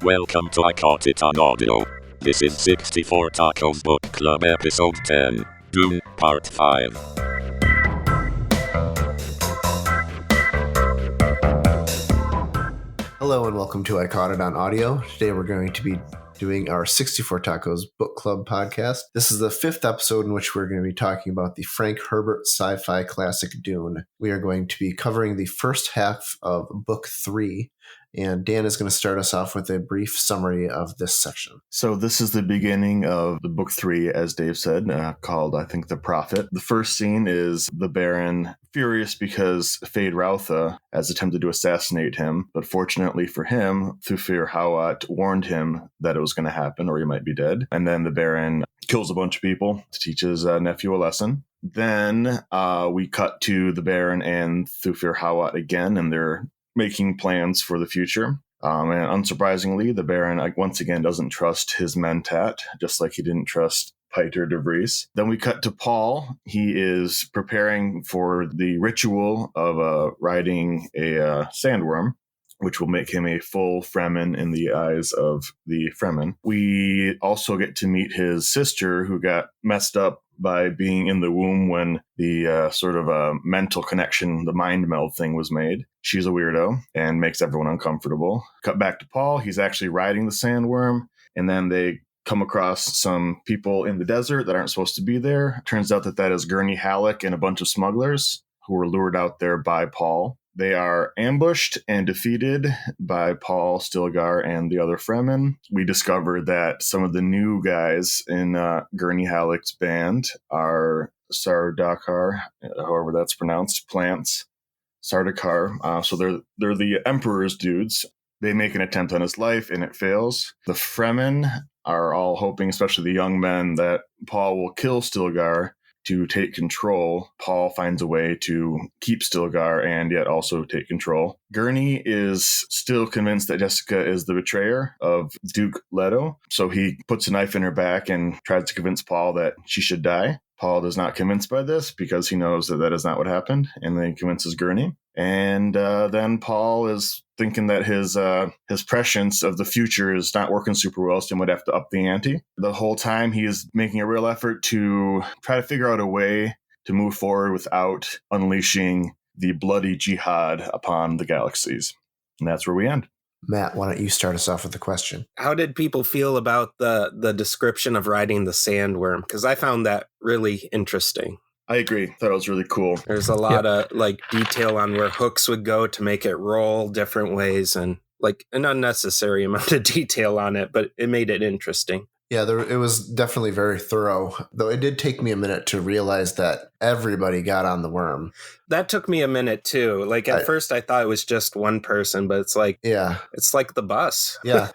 Welcome to I Caught It on Audio. This is 64 Tacos Book Club Episode 10, Dune, Part 5. Hello and welcome to I Caught It on Audio. Today we're going to be doing our 64 Tacos Book Club podcast. This is the fifth episode in which we're going to be talking about the Frank Herbert sci-fi classic Dune. We are going to be covering the first half of Book 3, and Dan is going to start us off with a brief summary of this section. So this is the beginning of the Book 3, as Dave said, called, I think, The Prophet. The first scene is the Baron furious because Fade Rautha has attempted to assassinate him, but fortunately for him, Thufir Hawat warned him that it was going to happen or he might be dead. And then the Baron kills a bunch of people to teach his nephew a lesson. Then we cut to the Baron and Thufir Hawat again, and they're making plans for the future. And unsurprisingly, the Baron once again doesn't trust his Mentat, just like he didn't trust Piter de Vries. Then we cut to Paul. He is preparing for the ritual of riding a sandworm, which will make him a full Fremen in the eyes of the Fremen. We also get to meet his sister, who got messed up by being in the womb when the sort of a mental connection, the mind meld thing was made. She's a weirdo and makes everyone uncomfortable. Cut back to Paul. He's actually riding the sandworm, and then they come across some people in the desert that aren't supposed to be there. Turns out that is Gurney Halleck and a bunch of smugglers who were lured out there by Paul. They are ambushed and defeated by Paul, Stilgar, and the other Fremen. We discover that some of the new guys in Gurney Halleck's band are Sardaukar, however that's pronounced, plants. Sardaukar. So they're the Emperor's dudes. They make an attempt on his life, and it fails. The Fremen are all hoping, especially the young men, that Paul will kill Stilgar to take control. Paul finds a way to keep Stilgar and yet also take control. Gurney is still convinced that Jessica is the betrayer of Duke Leto, so he puts a knife in her back and tries to convince Paul that she should die. Paul is not convinced by this because he knows that is not what happened, and then he convinces Gurney. And then Paul is thinking that his prescience of the future is not working super well, so he might have to up the ante. The whole time he is making a real effort to try to figure out a way to move forward without unleashing the bloody jihad upon the galaxies. And that's where we end. Matt, why don't you start us off with the question? How did people feel about the description of riding the sandworm? Because I found that really interesting. I agree. Thought it was really cool. There's a lot of detail on where hooks would go to make it roll different ways, and an unnecessary amount of detail on it, but it made it interesting. Yeah, it was definitely very thorough, though it did take me a minute to realize that everybody got on the worm. That took me a minute too. At first I thought it was just one person, but it's it's like the bus. Yeah.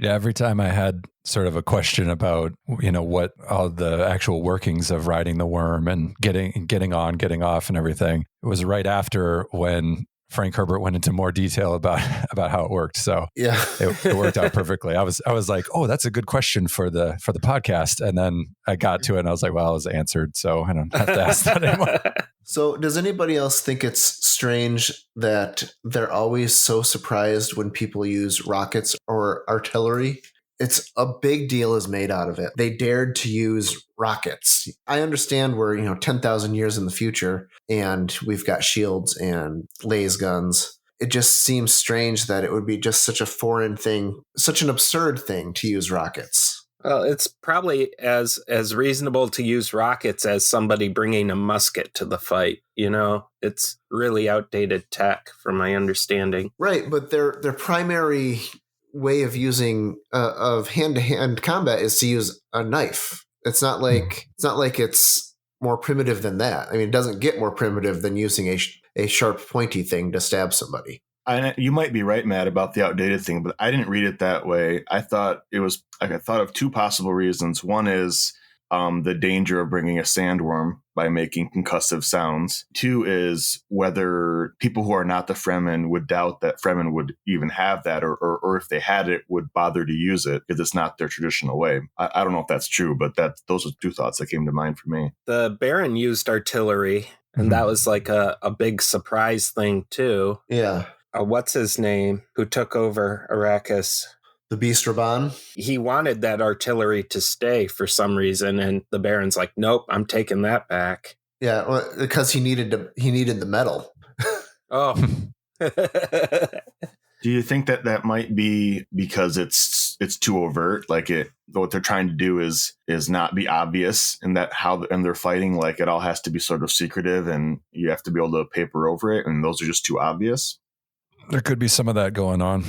Yeah, every time I had sort of a question about, what all the actual workings of riding the worm and getting on, getting off and everything, it was right after when Frank Herbert went into more detail about how it worked. So yeah, it worked out perfectly. I was like, oh, that's a good question for the podcast. And then I got to it and I was like, well, it was answered. So I don't have to ask that anymore. So does anybody else think it's strange that they're always so surprised when people use rockets or artillery? It's a big deal is made out of it. They dared to use rockets. I understand we're, 10,000 years in the future and we've got shields and laser guns. It just seems strange that it would be just such a foreign thing, such an absurd thing to use rockets. Well, it's probably as reasonable to use rockets as somebody bringing a musket to the fight. It's really outdated tech from my understanding. Right, but their primary way of using of hand-to-hand combat is to use a knife. It's not like it's more primitive than that. I mean, it doesn't get more primitive than using a sharp, pointy thing to stab somebody. You might be right, Matt, about the outdated thing, but I didn't read it that way. I thought I thought of two possible reasons. One is the danger of bringing a sandworm by making concussive sounds. Two is whether people who are not the Fremen would doubt that Fremen would even have that, or if they had it, would bother to use it because it's not their traditional way. I don't know if that's true, but those are two thoughts that came to mind for me. The Baron used artillery, and that was a big surprise thing, too. Yeah. what's his name, who took over Arrakis. The Beast Raban. He wanted that artillery to stay for some reason, and the Baron's like, nope, I'm taking that back. Yeah, well, because he needed the metal. Oh. Do you think that might be because it's too overt? Like what they're trying to do is not be obvious, and that and they're fighting, like it all has to be sort of secretive, and you have to be able to paper over it, and those are just too obvious. There could be some of that going on.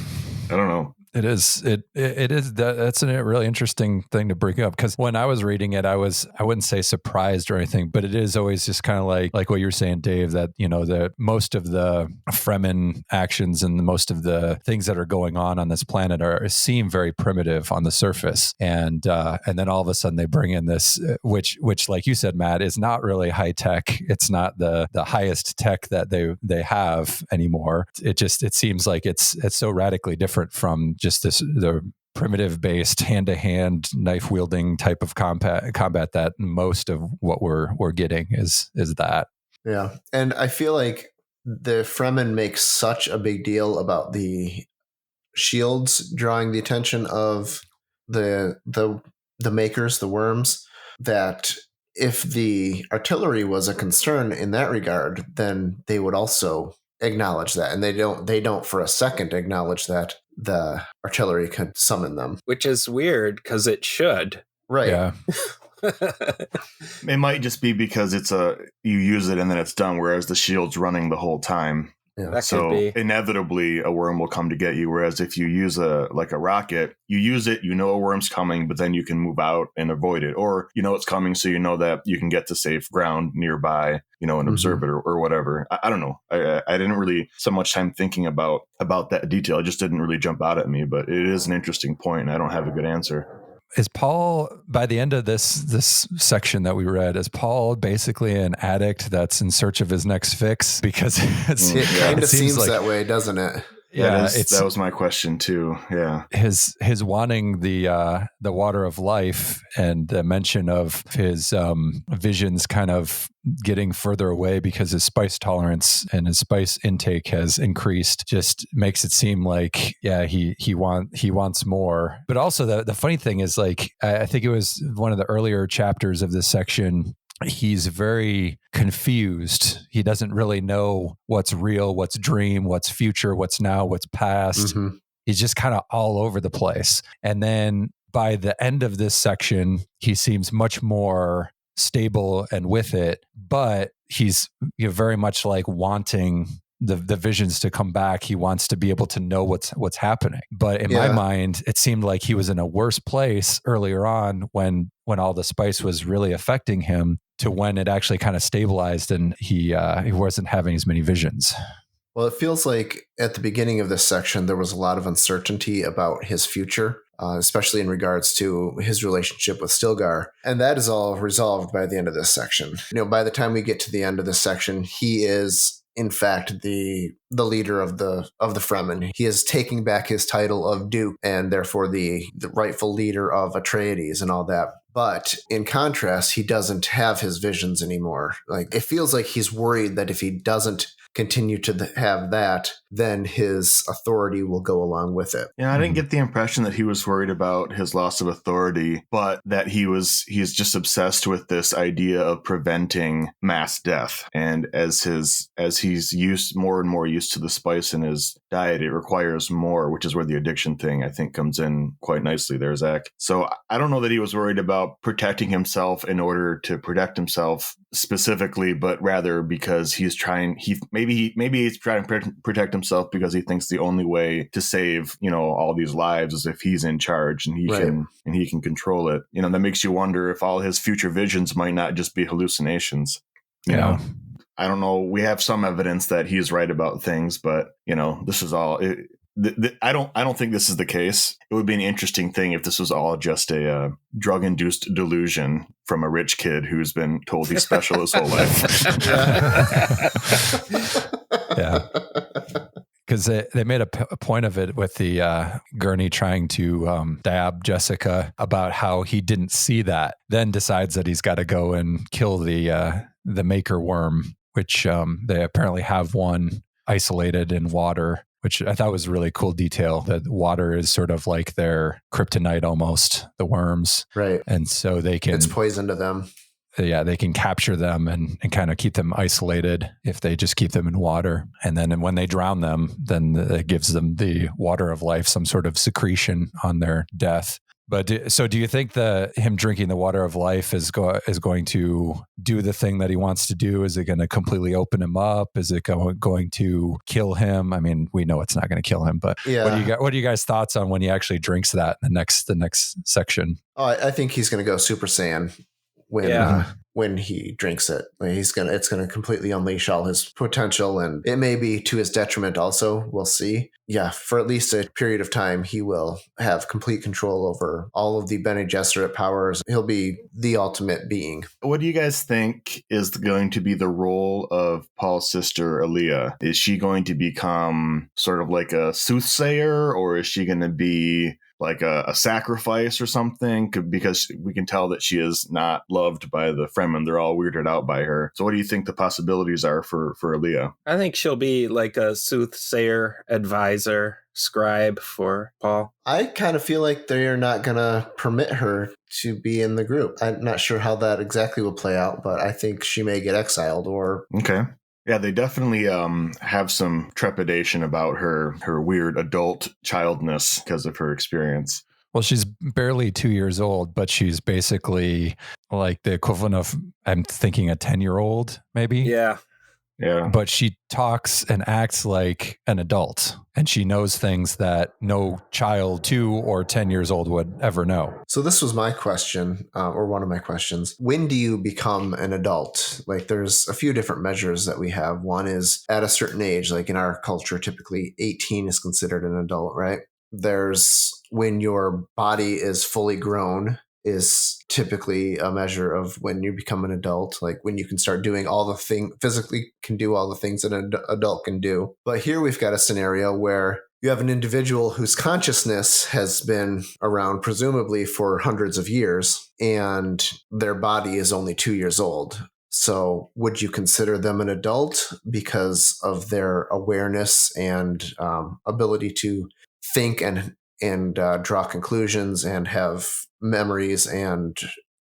I don't know. It is. It is. That's a really interesting thing to bring up, because when I was reading it, I wouldn't say surprised or anything, but it is always just kind of like what you're saying, Dave, that, that most of the Fremen actions and most of the things that are going on this planet seem very primitive on the surface, and then all of a sudden they bring in this, which like you said, Matt, is not really high tech. It's not the highest tech that they have anymore. It seems like it's so radically different from just the primitive based hand-to-hand knife wielding type of combat that most of what we're getting is that. Yeah. And I feel like the Fremen make such a big deal about the shields drawing the attention of the makers, the worms, that if the artillery was a concern in that regard, then they would also acknowledge that, and they don't for a second acknowledge that the artillery could summon them, which is weird because it should. Right. Yeah. It might just be because you use it and then it's done, whereas the shield's running the whole time. Yeah. That So could be. inevitably a worm will come to get you. Whereas if you use a rocket, you use it, a worm's coming, but then you can move out and avoid it. Or it's coming, so that you can get to safe ground nearby, and observe it or whatever. I don't know. I didn't really so much time thinking about that detail. It just didn't really jump out at me, but it is an interesting point, and I don't have a good answer. Is Paul, by the end of this section that we read, is Paul basically an addict that's in search of his next fix? Because it kind of seems like, that way, doesn't it? Yeah, that was my question too. Yeah, his wanting the water of life and the mention of his visions kind of getting further away because his spice tolerance and his spice intake has increased just makes it seem like he wants more. But also the funny thing is, like, I think it was one of the earlier chapters of this section. He's very confused. He doesn't really know what's real, what's dream, what's future, what's now, what's past. Mm-hmm. He's just kind of all over the place. And then by the end of this section, he seems much more stable and with it, but he's very much like wanting the visions to come back. He wants to be able to know what's happening. But in my mind, it seemed like he was in a worse place earlier on when all the spice was really affecting him, to when it actually kind of stabilized and he wasn't having as many visions. Well, it feels like at the beginning of this section, there was a lot of uncertainty about his future, especially in regards to his relationship with Stilgar. And that is all resolved by the end of this section. By the time we get to the end of this section, he is, in fact, the leader of the Fremen. He is taking back his title of Duke, and therefore the rightful leader of Atreides and all that. But in contrast, he doesn't have his visions anymore. Like, it feels like he's worried that if he doesn't continue to have that, then his authority will go along with it. Yeah, I didn't get the impression that he was worried about his loss of authority, but that he's just obsessed with this idea of preventing mass death. And as he's more and more used to the spice in his diet, it requires more, which is where the addiction thing, I think, comes in quite nicely there, Zach. So I don't know that he was worried about protecting himself in order to protect himself specifically, but rather because maybe he's trying to protect himself because he thinks the only way to save, all these lives is if he's in charge and he can control it. That makes you wonder if all his future visions might not just be hallucinations. You know, I don't know. We have some evidence that he's right about things, but this is all. I don't think this is the case. It would be an interesting thing if this was all just a drug-induced delusion from a rich kid who's been told he's special his whole life. Yeah. Because they made a point of it with the Gurney trying to dab Jessica about how he didn't see that, then decides that he's got to go and kill the maker worm, which they apparently have one isolated in water. which I thought was a really cool detail, that water is sort of like their kryptonite almost, the worms. Right. And so they can... It's poison to them. Yeah, they can capture them and kind of keep them isolated if they just keep them in water. And then when they drown them, then it gives them the water of life, some sort of secretion on their death. But do you think that him drinking the water of life is going to do the thing that he wants to do? Is it going to completely open him up? Is it going to kill him? I mean, we know it's not going to kill him, but what are you guys' thoughts on when he actually drinks that in the next section? Oh, I think he's going to go Super Saiyan when he drinks it. It's going to completely unleash all his potential, and it may be to his detriment also. We'll see. Yeah, for at least a period of time, he will have complete control over all of the Bene Gesserit powers. He'll be the ultimate being. What do you guys think is going to be the role of Paul's sister, Aaliyah? Is she going to become sort of like a soothsayer, or is she going to be like a sacrifice or something? Because we can tell that she is not loved by the Fremen. They're all weirded out by her. So what do you think the possibilities are for Aaliyah? I think she'll be like a soothsayer, advisor, scribe for Paul. I kind of feel like they're not going to permit her to be in the group. I'm not sure how that exactly will play out, but I think she may get exiled or... Okay. Yeah, they definitely have some trepidation about her weird adult childness because of her experience. Well, she's barely 2 years old, but she's basically like the equivalent of, I'm thinking, a 10-year-old, maybe. Yeah. Yeah. But she talks and acts like an adult, and she knows things that no child 2 or 10 years old would ever know. So this was my question, or one of my questions. When do you become an adult? Like, there's a few different measures that we have. One is at a certain age, like in our culture, typically 18 is considered an adult, right? There's when your body is fully grown is typically a measure of when you become an adult, like when you can start doing all the things, physically can do all the things that an adult can do. But here we've got a scenario where you have an individual whose consciousness has been around presumably for hundreds of years, and their body is only 2 years old. So would you consider them an adult because of their awareness and ability to think and draw conclusions and have memories and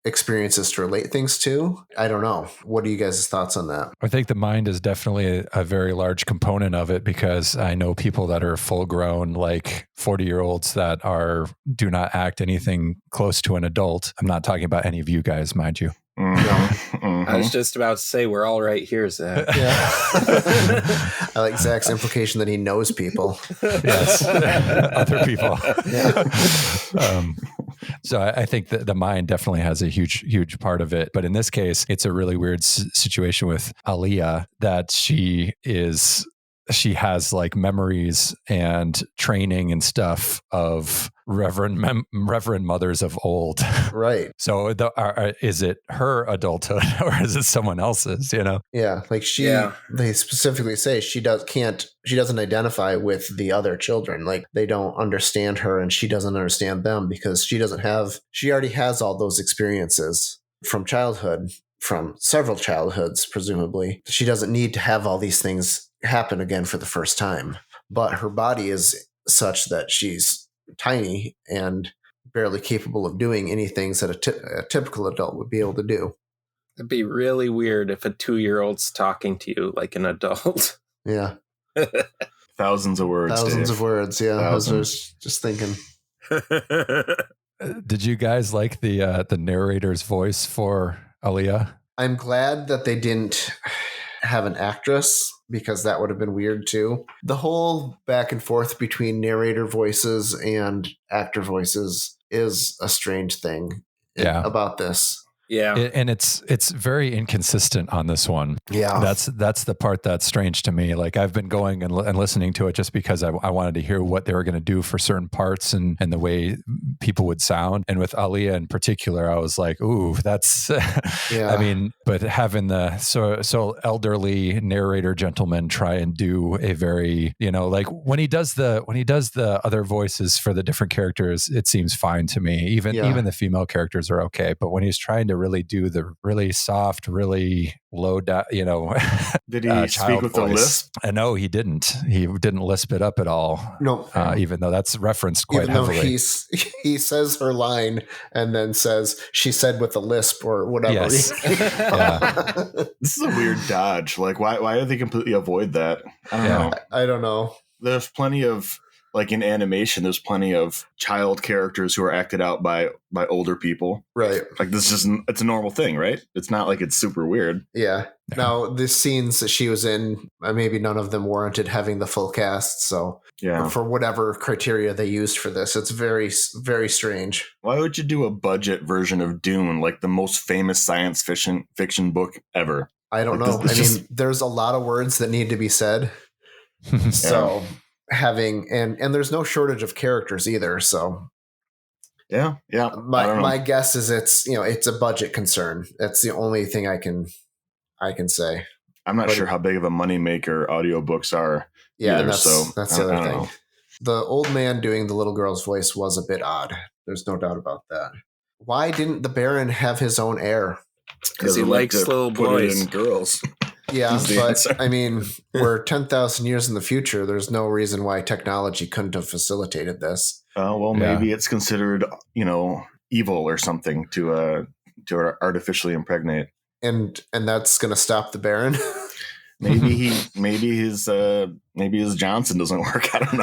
experiences to relate things to? I don't know. What are you guys' thoughts on that? I think the mind is definitely a very large component of it, because I know people that are full grown, like 40-year-olds that do not act anything close to an adult. I'm not talking about any of you guys, mind you. Mm-hmm. I was just about to say, we're all right here, Zach. Yeah. I like Zach's implication that he knows people. Yes. Other people. Yeah. So I think that the mind definitely has a huge part of it. But in this case, it's a really weird situation with Aaliyah, that she has like memories and training and stuff of reverend mothers of old. Right. So is it her adulthood or is it someone else's, you know? Yeah. Like they specifically say she doesn't identify with the other children. Like they don't understand her and she doesn't understand them because she already has all those experiences from childhood, from several childhoods, presumably. She doesn't need to have all these things happen again for the first time, but her body is such that she's tiny and barely capable of doing any things that a typical adult would be able to do. It'd be really weird if a 2-year-old's talking to you like an adult. Yeah. Thousands of words. Thousands Dave. of words. Yeah. Thousands. I was just thinking. Did you guys like the narrator's voice for Aaliyah? I'm glad that they didn't have an actress, because that would have been weird too. The whole back and forth between narrator voices and actor voices is a strange thing about this. Yeah. And it's very inconsistent on this one. Yeah. That's the part that's strange to me. Like I've been going and listening to it just because I wanted to hear what they were going to do for certain parts and the way people would sound. And with Aaliyah in particular, I was like, ooh, that's, I mean, but having the so elderly narrator gentleman try and do a very, like when he does the other voices for the different characters, it seems fine to me. Even the female characters are okay. But when he's trying to really do the really soft, really low, Did he speak with a lisp? No, he didn't. He didn't lisp it up at all. No. Even though that's referenced quite Even though heavily. he says her line and then says she said with a lisp or whatever. Yes. This is a weird dodge. Like, why did they completely avoid that? I don't know. I don't know. There's plenty of, like in animation, there's plenty of child characters who are acted out by older people. Right. Like it's a normal thing, right? It's not like it's super weird. Yeah. Now, the scenes that she was in, maybe none of them warranted having the full cast. So Yeah. for whatever criteria they used for this, it's very, very strange. Why would you do a budget version of Dune, like the most famous science fiction book ever? I don't Like, know. this just- There's a lot of words that need to be said. So having and there's no shortage of characters either. So Yeah. I don't know. my guess is it's a budget concern. That's the only thing I can say. I'm not sure how big of a moneymaker audiobooks are. Yeah, either, and so that's the I other don't thing. know. The old man doing the little girl's voice was a bit odd. There's no doubt about that. Why didn't the Baron have his own heir? Because he likes to little put it boys. in girls. Yeah, Is the but answer. I mean, we're 10,000 years in the future. There's no reason why technology couldn't have facilitated this. Well, Yeah. maybe it's considered, evil or something to artificially impregnate. And that's going to stop the Baron. Maybe his Johnson doesn't work. I don't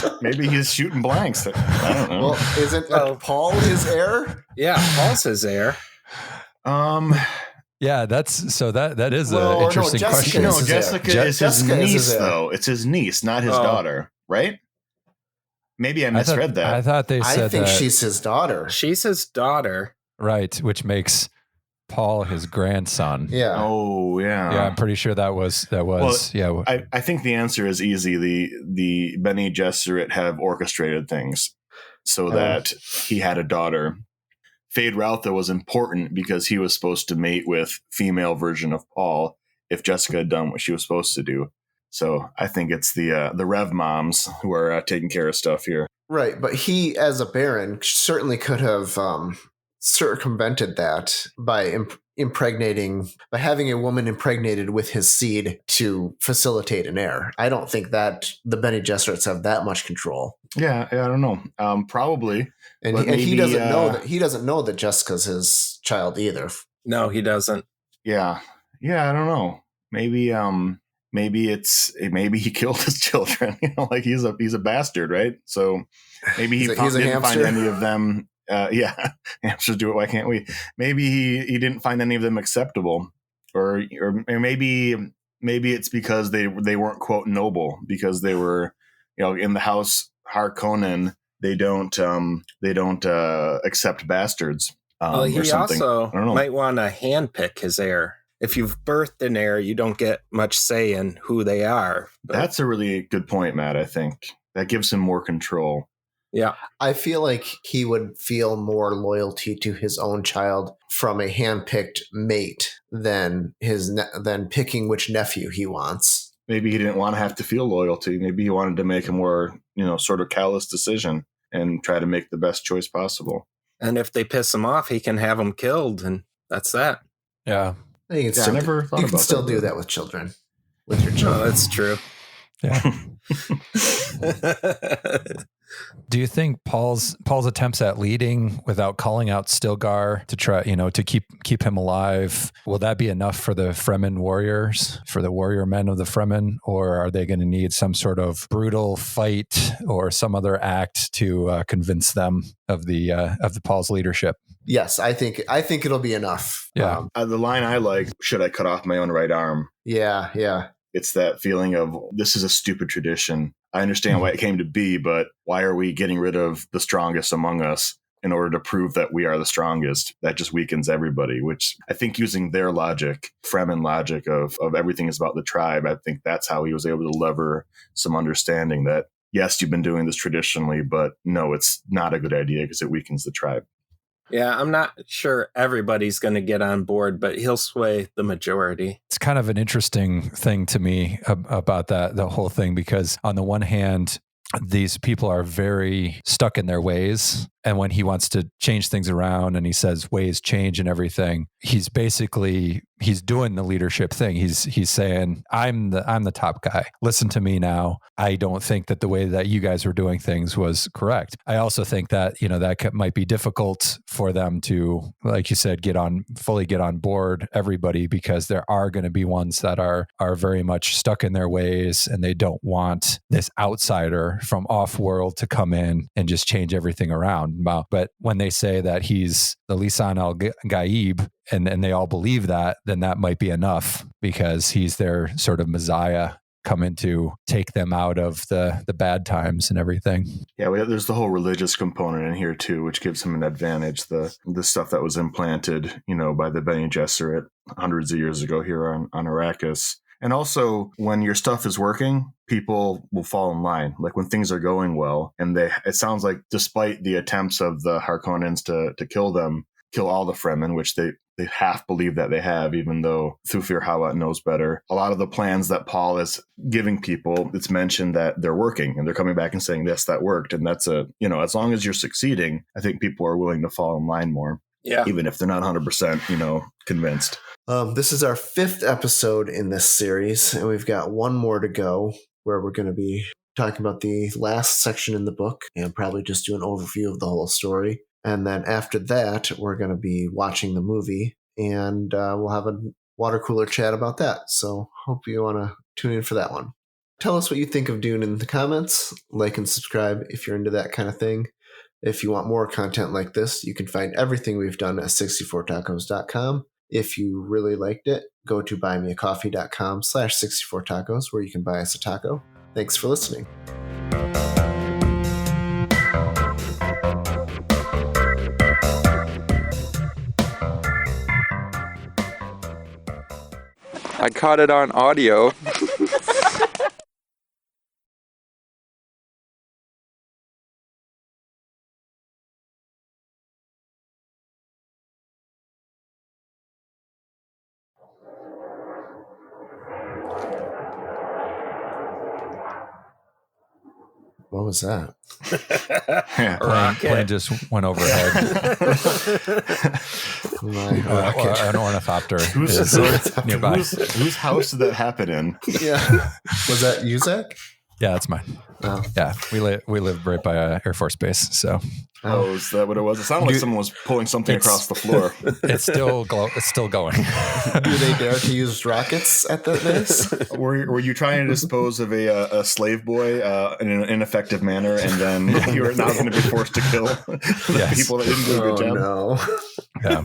know. Maybe he's shooting blanks. I don't know. Well, isn't Paul his heir? Yeah, Paul's his heir. Yeah, that is Well, an no, interesting Jessica question. No, is his heir. Jessica is his Jessica is his niece, heir. though. It's his niece, not his Oh. daughter, right? Maybe I misread that. I thought they said I think that, she's his daughter. She's his daughter. right, which makes Paul his grandson. Yeah. Oh, yeah. Yeah, I'm pretty sure that was yeah. I think the answer is easy. The Bene Gesserit have orchestrated things so that he had a daughter. Fade Routha was important because he was supposed to mate with female version of Paul if Jessica had done what she was supposed to do. So I think it's the Rev moms who are taking care of stuff here. Right, but he, as a Baron, certainly could have circumvented that by by having a woman impregnated with his seed to facilitate an heir. I don't think that the Bene Gesserits have that much control. Yeah, I don't know. Probably. And But he maybe, doesn't know that Jessica's his child either. No, he doesn't. Yeah, I don't know. Maybe maybe he killed his children. Like he's a bastard, right? So maybe he He's a didn't find hamster. any of them. Yeah, hamsters do it. Why can't we? Maybe he didn't find any of them acceptable, or maybe it's because they weren't quote noble because they were in the house Harkonnen. They don't accept bastards. Well, he or something. also I don't know. might want to handpick his heir. If you've birthed an heir, you don't get much say in who they are. But That's a really good point, Matt. I think that gives him more control. yeah, I feel like he would feel more loyalty to his own child from a handpicked mate than than picking which nephew he wants. Maybe he didn't want to have to feel loyalty. Maybe he wanted to make a more, sort of callous decision and try to make the best choice possible. and if they piss him off, he can have them killed, and that's that. Yeah. I think I never thought you about can still that. do that with children, with your No, children. that's true. Yeah. Do you think Paul's attempts at leading without calling out Stilgar to try, to keep him alive, will that be enough for the Fremen warriors, for the warrior men of the Fremen, or are they going to need some sort of brutal fight or some other act to convince them of the Paul's leadership? Yes, I think it'll be enough. Yeah. The line I like, should I cut off my own right arm? Yeah. It's that feeling of this is a stupid tradition. I understand why it came to be, but why are we getting rid of the strongest among us in order to prove that we are the strongest? That just weakens everybody, which I think using their logic, Fremen logic of everything is about the tribe, I think that's how he was able to lever some understanding that, yes, you've been doing this traditionally, but no, it's not a good idea because it weakens the tribe. Yeah, I'm not sure everybody's going to get on board, but he'll sway the majority. It's kind of an interesting thing to me about the whole thing, because on the one hand, these people are very stuck in their ways And when he wants to change things around and he says ways change and everything, he's doing the leadership thing. He's saying, I'm the top guy. Listen to me now. I don't think that the way that you guys were doing things was correct. I also think that, that might be difficult for them to, like you said, fully get on board everybody, because there are going to be ones that are very much stuck in their ways, and they don't want this outsider from off world to come in and just change everything around. But when they say that he's the Lisan al-Gaib, and they all believe that, then that might be enough, because he's their sort of Messiah coming to take them out of the bad times and everything. Yeah, there's the whole religious component in here too, which gives him an advantage. The stuff that was implanted, by the Bene Gesserit hundreds of years ago here on Arrakis. And also, when your stuff is working, people will fall in line. Like when things are going well, and it sounds like despite the attempts of the Harkonnens to kill all the Fremen, which they half believe that they have, even though Thufir Hawat knows better. A lot of the plans that Paul is giving people, it's mentioned that they're working, and they're coming back and saying, yes, that worked. And that's as long as you're succeeding, I think people are willing to fall in line more. Yeah. Even if they're not 100%, convinced. This is our 5th episode in this series, and we've got one more to go, where we're going to be talking about the last section in the book and probably just do an overview of the whole story. And then after that, we're going to be watching the movie, and we'll have a water cooler chat about that. So hope you want to tune in for that one. Tell us what you think of Dune in the comments. Like and subscribe if you're into that kind of thing. If you want more content like this, you can find everything we've done at 64tacos.com. If you really liked it, go to buymeacoffee.com/64tacos, where you can buy us a taco. Thanks for listening. I caught it on audio. What was that? Plane just went overhead. An ornithopter is nearby. Whose house did that happen in? Yeah. Was that Uzak? Yeah, that's mine. Oh. Yeah, we live right by Air Force Base, so. Oh, is that what it was? It sounded like someone was pulling something across the floor. It's still going. Do they dare to use rockets at the base? Were you trying to dispose of a slave boy in an ineffective manner, and then you are now going to be forced to kill people that didn't do a good job? No. Yeah.